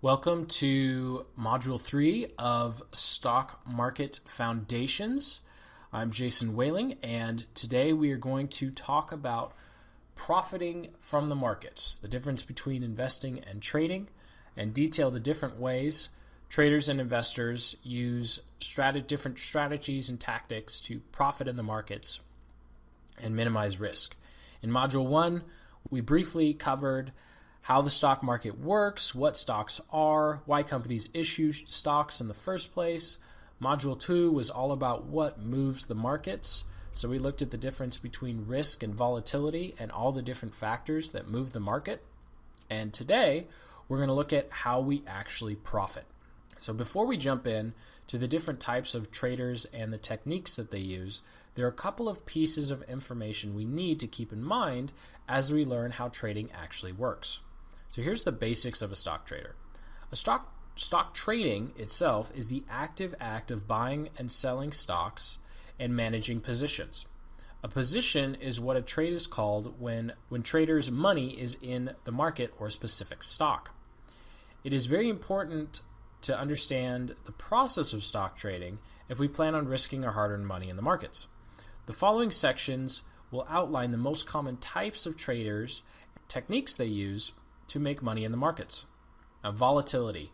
Welcome to Module 3 of Stock Market Foundations. I'm Jason Whaling, and today we are going to talk about profiting from the markets, the difference between investing and trading, and detail the different ways traders and investors use different strategies and tactics to profit in the markets and minimize risk. In Module 1, we briefly covered how the stock market works, what stocks are, why companies issue stocks in the first place. Module 2 was all about what moves the markets. So we looked at the difference between risk and volatility and all the different factors that move the market. And today, we're going to look at how we actually profit. So before we jump in to the different types of traders and the techniques that they use, there are a couple of pieces of information we need to keep in mind as we learn how trading actually works. So here's the basics of a stock trader. A stock trading itself is the active act of buying and selling stocks and managing positions. A position is what a trade is called when traders' money is in the market or a specific stock. It is very important to understand the process of stock trading if we plan on risking our hard-earned money in the markets. The following sections will outline the most common types of traders, techniques they use to make money in the markets. Now, volatility.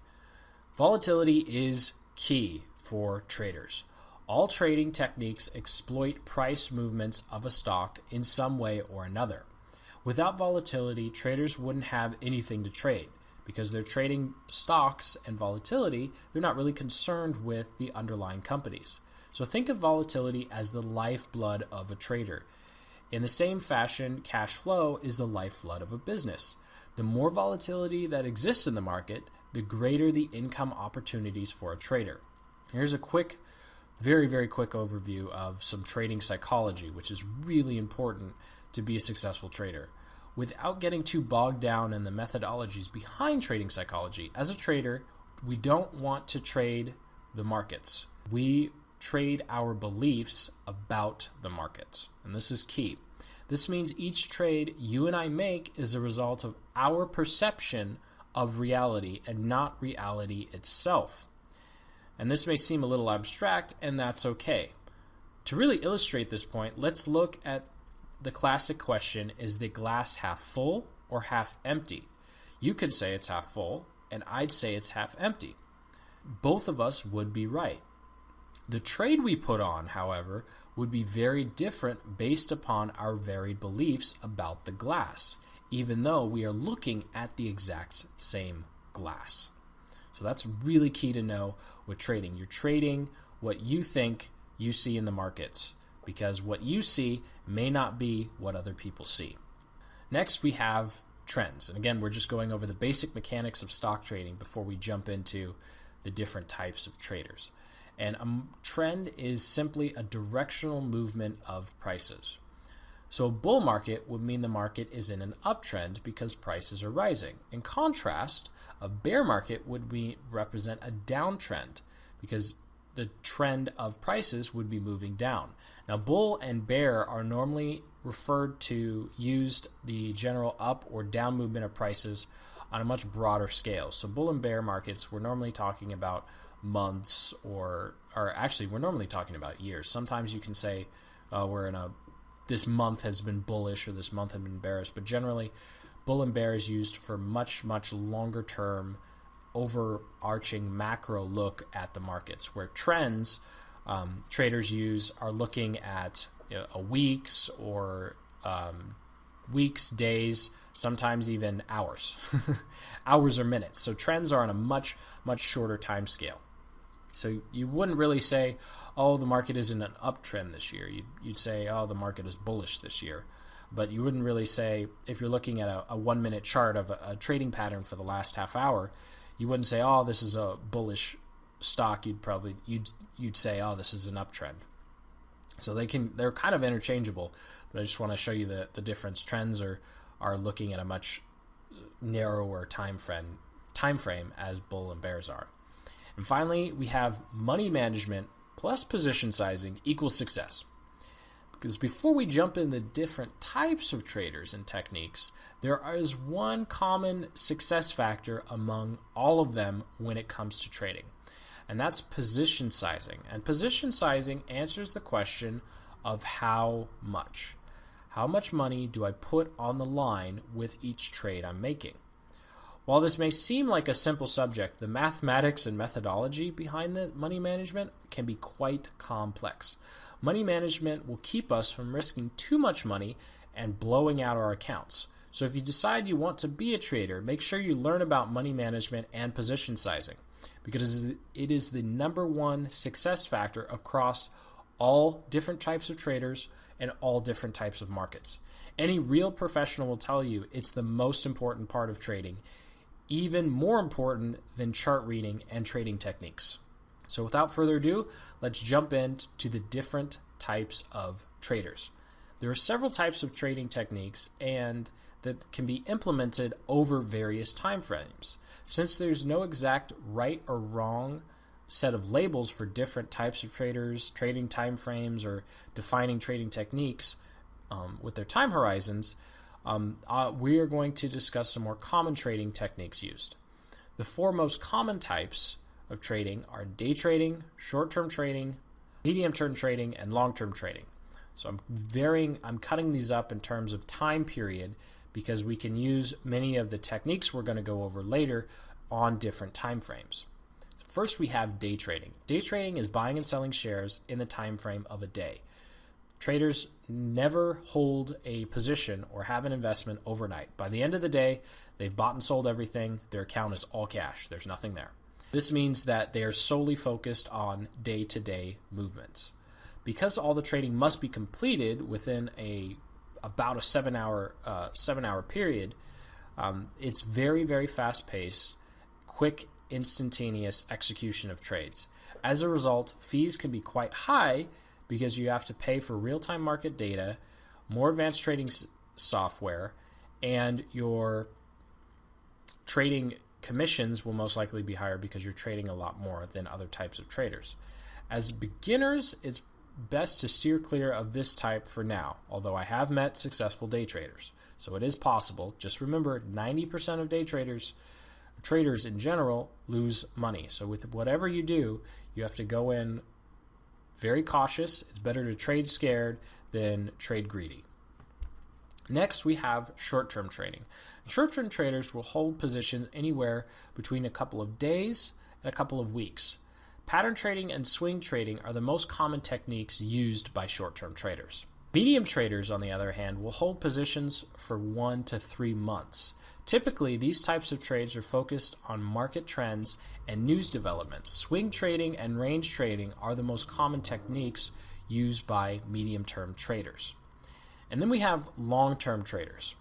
Volatility is key for traders. All trading techniques exploit price movements of a stock in some way or another. Without volatility, traders wouldn't have anything to trade because they're trading stocks and volatility. They're not really concerned with the underlying companies. So think of volatility as the lifeblood of a trader. In the same fashion, cash flow is the lifeblood of a business. The more volatility that exists in the market, the greater the income opportunities for a trader. Here's a quick, very, very quick overview of some trading psychology, which is really important to be a successful trader. Without getting too bogged down in the methodologies behind trading psychology, as a trader, we don't want to trade the markets. We trade our beliefs about the markets, and this is key. This means each trade you and I make is a result of our perception of reality and not reality itself. And this may seem a little abstract, and that's okay. To really illustrate this point, let's look at the classic question, is the glass half full or half empty? You could say it's half full, and I'd say it's half empty. Both of us would be right. The trade we put on, however, would be very different based upon our varied beliefs about the glass, even though we are looking at the exact same glass. So that's really key to know with trading. You're trading what you think you see in the markets, because what you see may not be what other people see. Next, we have trends. And again, we're just going over the basic mechanics of stock trading before we jump into the different types of traders. And a trend is simply a directional movement of prices. So a bull market would mean the market is in an uptrend because prices are rising. In contrast, a bear market would represent a downtrend because the trend of prices would be moving down. Now, bull and bear are normally used the general up or down movement of prices on a much broader scale. So bull and bear markets, we're normally talking about months or actually we're normally talking about years. Sometimes you can say this month has been bullish or this month has been bearish, but generally bull and bear is used for much, much longer term overarching macro look at the markets, where trends traders are looking at a weeks or weeks, days, sometimes even hours. Hours or minutes. So trends are on a much, much shorter time scale. So you wouldn't really say, oh, the market is in an uptrend this year. You'd say, oh, the market is bullish this year. But you wouldn't really say, if you're looking at a 1 minute chart of a trading pattern for the last half hour, you wouldn't say, oh, this is a bullish stock. You'd say, oh, this is an uptrend. So they're kind of interchangeable, but I just want to show you the difference. Trends are looking at a much narrower time frame as bull and bears are. And finally, we have money management plus position sizing equals success. Because before we jump in the different types of traders and techniques, there is one common success factor among all of them when it comes to trading, and that's position sizing. And position sizing answers the question of how much. How much money do I put on the line with each trade I'm making? While this may seem like a simple subject, the mathematics and methodology behind the money management can be quite complex. Money management will keep us from risking too much money and blowing out our accounts. So if you decide you want to be a trader, make sure you learn about money management and position sizing, because it is the number one success factor across all different types of traders and all different types of markets. Any real professional will tell you it's the most important part of trading, even more important than chart reading and trading techniques. So without further ado, let's jump into the different types of traders. There are several types of trading techniques and that can be implemented over various time frames. Since there's no exact right or wrong set of labels for different types of traders, trading time frames, or defining trading techniques with their time horizons, we are going to discuss some more common trading techniques used. The four most common types of trading are day trading, short-term trading, medium-term trading, and long-term trading. So I'm cutting these up in terms of time period because we can use many of the techniques we're going to go over later on different time frames. First, we have day trading. Day trading is buying and selling shares in the time frame of a day. Traders never hold a position or have an investment overnight. By the end of the day, they've bought and sold everything. Their account is all cash. There's nothing there. This means that they are solely focused on day-to-day movements. Because all the trading must be completed within about a 7-hour period, it's very, very fast-paced, quick, instantaneous execution of trades. As a result, fees can be quite high because you have to pay for real-time market data, more advanced trading software, and your trading commissions will most likely be higher because you're trading a lot more than other types of traders. As beginners, it's best to steer clear of this type for now, although I have met successful day traders. So it is possible. Just remember, 90% of day traders in general lose money. So with whatever you do, you have to go in very cautious. It's better to trade scared than trade greedy. Next, we have short-term trading. Short-term traders will hold positions anywhere between a couple of days and a couple of weeks. Pattern trading and swing trading are the most common techniques used by short-term traders. Medium traders, on the other hand, will hold positions for 1 to 3 months. Typically, these types of trades are focused on market trends and news developments. Swing trading and range trading are the most common techniques used by medium-term traders. And then we have long-term traders.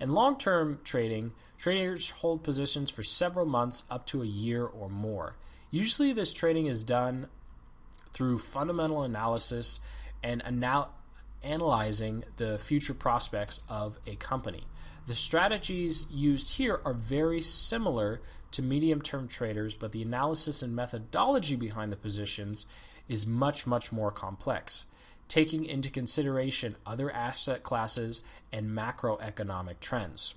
In long-term trading, traders hold positions for several months up to a year or more. Usually this trading is done through fundamental analysis and analyzing the future prospects of a company. The strategies used here are very similar to medium-term traders, but the analysis and methodology behind the positions is much, much more complex, taking into consideration other asset classes and macroeconomic trends.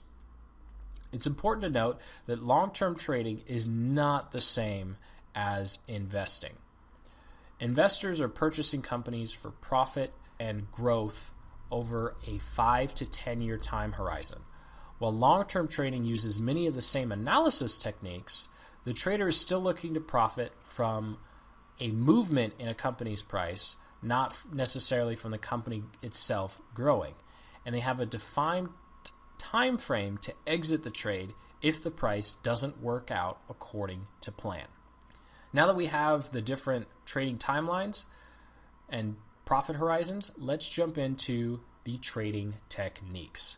It's important to note that long-term trading is not the same as investing. Investors are purchasing companies for profit and growth over a 5 to 10 year time horizon. While long-term trading uses many of the same analysis techniques, the trader is still looking to profit from a movement in a company's price, not necessarily from the company itself growing. And they have a defined time frame to exit the trade if the price doesn't work out according to plan. Now that we have the different trading timelines and profit horizons, let's jump into the trading techniques.